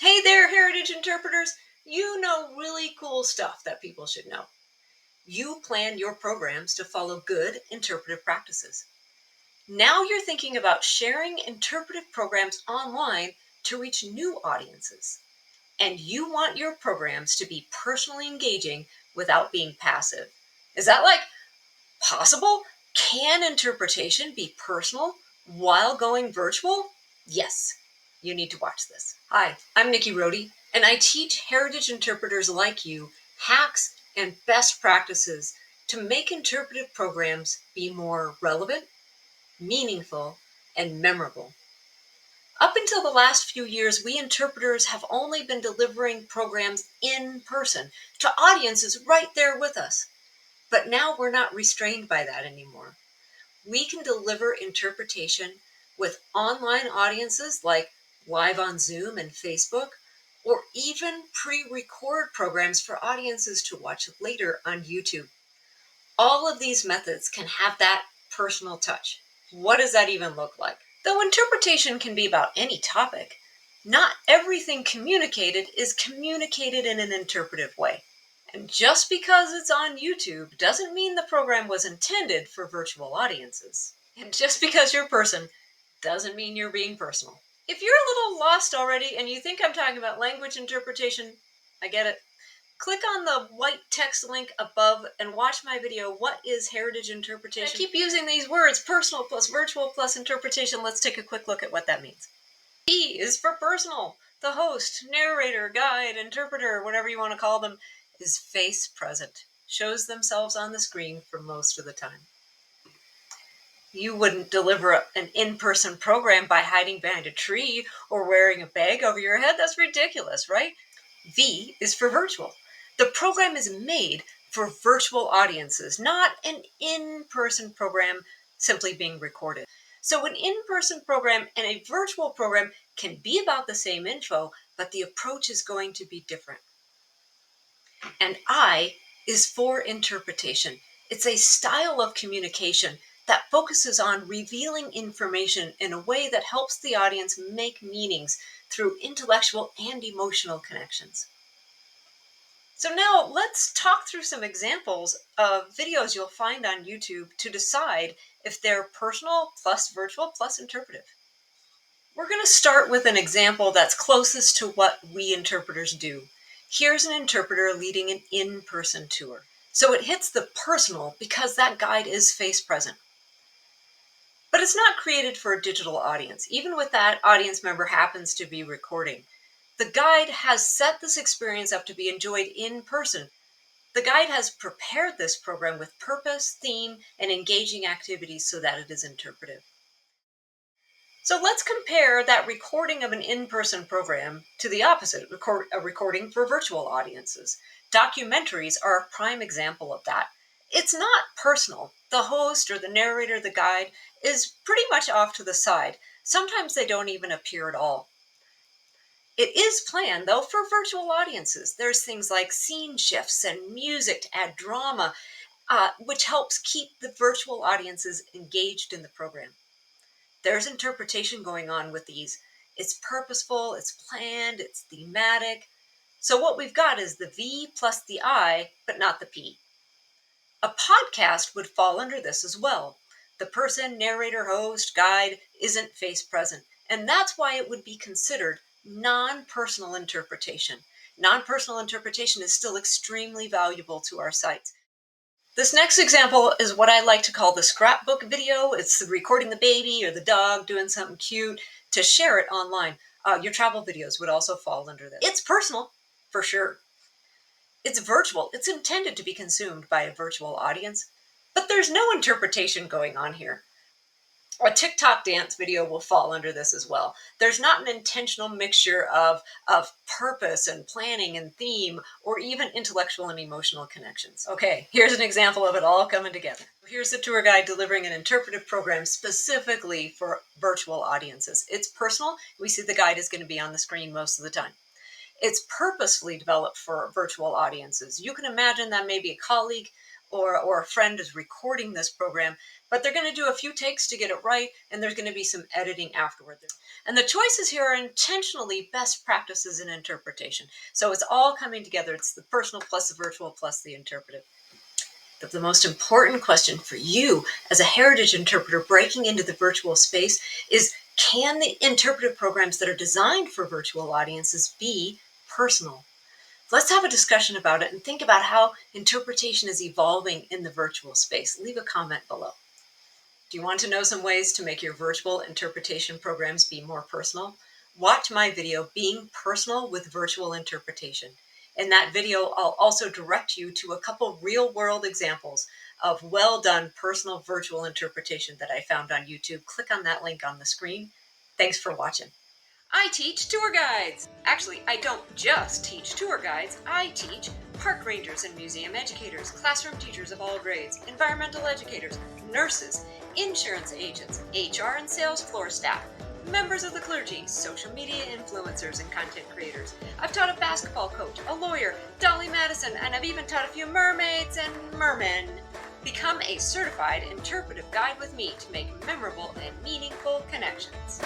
Hey there, heritage interpreters! You know really cool stuff that people should know. You plan your programs to follow good interpretive practices. Now you're thinking about sharing interpretive programs online to reach new audiences. And you want your programs to be personally engaging without being passive. Is that possible? Can interpretation be personal while going virtual? Yes, you need to watch this. Hi, I'm Nikki Rohde, and I teach heritage interpreters like you hacks and best practices to make interpretive programs be more relevant, meaningful, and memorable. Up until the last few years, we interpreters have only been delivering programs in person to audiences right there with us. But now we're not restrained by that anymore. We can deliver interpretation with online audiences like live on Zoom and Facebook, or even pre-record programs for audiences to watch later on YouTube. All of these methods can have that personal touch. What does that even look like? Though interpretation can be about any topic, not everything communicated is communicated in an interpretive way. And just because it's on YouTube doesn't mean the program was intended for virtual audiences. And just because you're a person doesn't mean you're being personal. If you're a little lost already and you think I'm talking about language interpretation, I get it. Click on the white text link above and watch my video, What is Heritage Interpretation? I keep using these words, personal plus virtual plus interpretation. Let's take a quick look at what that means. P is for personal. The host, narrator, guide, interpreter, whatever you want to call them, is face present, shows themselves on the screen for most of the time. You wouldn't deliver an in-person program by hiding behind a tree or wearing a bag over your head. That's ridiculous, right? V is for virtual. The program is made for virtual audiences, not an in-person program simply being recorded. So an in-person program and a virtual program can be about the same info, but the approach is going to be different. And I is for interpretation. It's a style of communication that focuses on revealing information in a way that helps the audience make meanings through intellectual and emotional connections. So now let's talk through some examples of videos you'll find on YouTube to decide if they're personal plus virtual plus interpretive. We're going to start with an example that's closest to what we interpreters do. Here's an interpreter leading an in-person tour. So it hits the personal because that guide is face present. But it's not created for a digital audience, even with that audience member happens to be recording. The guide has set this experience up to be enjoyed in person. The guide has prepared this program with purpose, theme, and engaging activities so that it is interpretive. So let's compare that recording of an in-person program to the opposite, a recording for virtual audiences. Documentaries are a prime example of that. It's not personal. The host or the narrator, the guide, is pretty much off to the side. Sometimes they don't even appear at all. It is planned, though, for virtual audiences. There's things like scene shifts and music to add drama, which helps keep the virtual audiences engaged in the program. There's interpretation going on with these. It's purposeful, it's planned, it's thematic. So what we've got is the V plus the I, but not the P. A podcast would fall under this as well. The person, narrator, host, guide isn't face present, and that's why it would be considered non-personal interpretation. Non-personal interpretation is still extremely valuable to our sites. This next example is what I like to call the scrapbook video. It's recording the baby or the dog doing something cute to share it online. Your travel videos would also fall under this. It's personal, for sure. It's virtual. It's intended to be consumed by a virtual audience, but there's no interpretation going on here. A TikTok dance video will fall under this as well. There's not an intentional mixture of purpose and planning and theme, or even intellectual and emotional connections. Okay, here's an example of it all coming together. Here's the tour guide delivering an interpretive program specifically for virtual audiences. It's personal. We see the guide is going to be on the screen most of the time. It's purposefully developed for virtual audiences. You can imagine that maybe a colleague or a friend is recording this program, but they're going to do a few takes to get it right, and there's going to be some editing afterward. And the choices here are intentionally best practices in interpretation. So it's all coming together. It's the personal plus the virtual plus the interpretive. But the most important question for you as a heritage interpreter breaking into the virtual space is, can the interpretive programs that are designed for virtual audiences be personal? Let's have a discussion about it and think about how interpretation is evolving in the virtual space. Leave a comment below. Do you want to know some ways to make your virtual interpretation programs be more personal? Watch my video, Being Personal with Virtual Interpretation. In that video, I'll also direct you to a couple real-world examples of well-done personal virtual interpretation that I found on YouTube. Click on that link on the screen. Thanks for watching. I teach tour guides. Actually, I don't just teach tour guides. I teach park rangers and museum educators, classroom teachers of all grades, environmental educators, nurses, insurance agents, HR and sales floor staff, members of the clergy, social media influencers and content creators. I've taught a basketball coach, a lawyer, Dolly Madison, and I've even taught a few mermaids and mermen. Become a certified interpretive guide with me to make memorable and meaningful connections.